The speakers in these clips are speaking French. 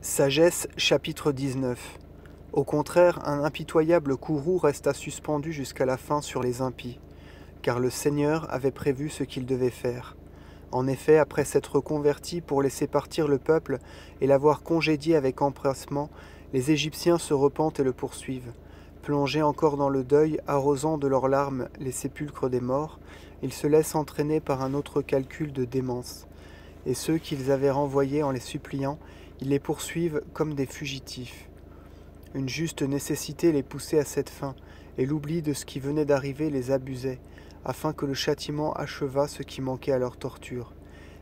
Sagesse chapitre 19. Au contraire, un impitoyable courroux resta suspendu jusqu'à la fin sur les impies, car le Seigneur avait prévu ce qu'il devait faire. En effet, après s'être convertis pour laisser partir le peuple et l'avoir congédié avec empressement, les Égyptiens se repentent et le poursuivent. Plongés encore dans le deuil, arrosant de leurs larmes les sépulcres des morts, ils se laissent entraîner par un autre calcul de démence. Et ceux qu'ils avaient renvoyés en les suppliant, ils les poursuivent comme des fugitifs. Une juste nécessité les poussait à cette fin, et l'oubli de ce qui venait d'arriver les abusait, afin que le châtiment achevât ce qui manquait à leur torture,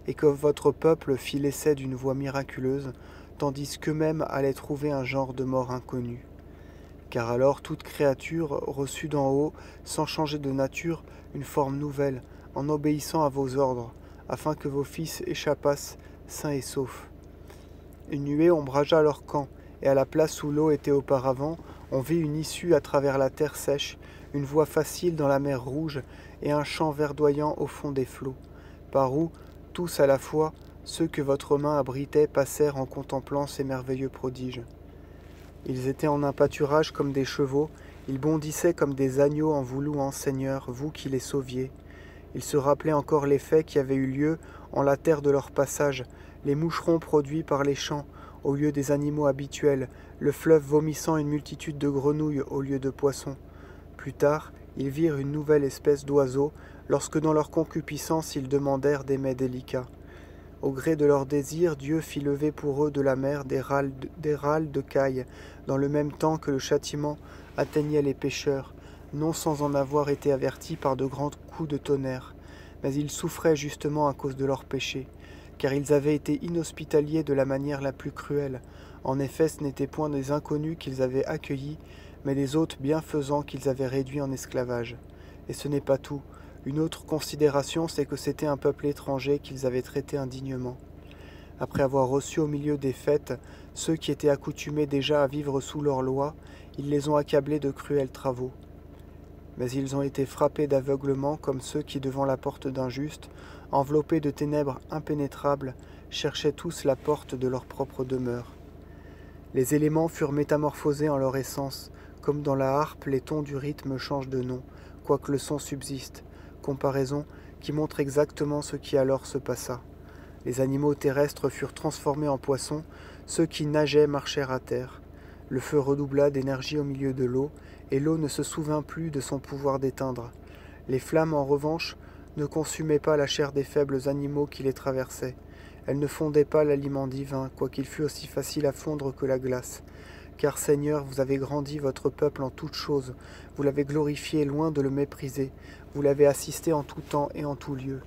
et que votre peuple fît l'essai d'une voie miraculeuse, tandis qu'eux-mêmes allaient trouver un genre de mort inconnu. Car alors toute créature reçut d'en haut, sans changer de nature, une forme nouvelle, en obéissant à vos ordres, afin que vos fils échappassent sains et saufs. Une nuée ombragea leur camp, et à la place où l'eau était auparavant, on vit une issue à travers la terre sèche, une voie facile dans la mer Rouge, et un champ verdoyant au fond des flots, par où, tous à la fois, ceux que votre main abritait passèrent en contemplant ces merveilleux prodiges. Ils étaient en un pâturage comme des chevaux, ils bondissaient comme des agneaux en vous louant, Seigneur, vous qui les sauviez. Ils se rappelaient encore les faits qui avaient eu lieu en la terre de leur passage, les moucherons produits par les champs au lieu des animaux habituels, le fleuve vomissant une multitude de grenouilles au lieu de poissons. Plus tard, ils virent une nouvelle espèce d'oiseaux, lorsque dans leur concupiscence ils demandèrent des mets délicats. Au gré de leur désir, Dieu fit lever pour eux de la mer des râles de cailles, dans le même temps que le châtiment atteignait les pêcheurs, non sans en avoir été avertis par de grands coups de tonnerre. Mais ils souffraient justement à cause de leurs péchés, car ils avaient été inhospitaliers de la manière la plus cruelle. En effet, ce n'étaient point des inconnus qu'ils avaient accueillis, mais des hôtes bienfaisants qu'ils avaient réduits en esclavage. Et ce n'est pas tout. Une autre considération, c'est que c'était un peuple étranger qu'ils avaient traité indignement. Après avoir reçu au milieu des fêtes ceux qui étaient accoutumés déjà à vivre sous leur loi, ils les ont accablés de cruels travaux. Mais ils ont été frappés d'aveuglement comme ceux qui, devant la porte d'un juste, enveloppés de ténèbres impénétrables, cherchaient tous la porte de leur propre demeure. Les éléments furent métamorphosés en leur essence, comme dans la harpe les tons du rythme changent de nom, quoique le son subsiste, comparaison qui montre exactement ce qui alors se passa. Les animaux terrestres furent transformés en poissons, ceux qui nageaient marchèrent à terre. Le feu redoubla d'énergie au milieu de l'eau, et l'eau ne se souvint plus de son pouvoir d'éteindre. Les flammes, en revanche, ne consumaient pas la chair des faibles animaux qui les traversaient. Elles ne fondaient pas l'aliment divin, quoiqu'il fût aussi facile à fondre que la glace. Car, Seigneur, vous avez grandi votre peuple en toutes choses, vous l'avez glorifié loin de le mépriser, vous l'avez assisté en tout temps et en tout lieu.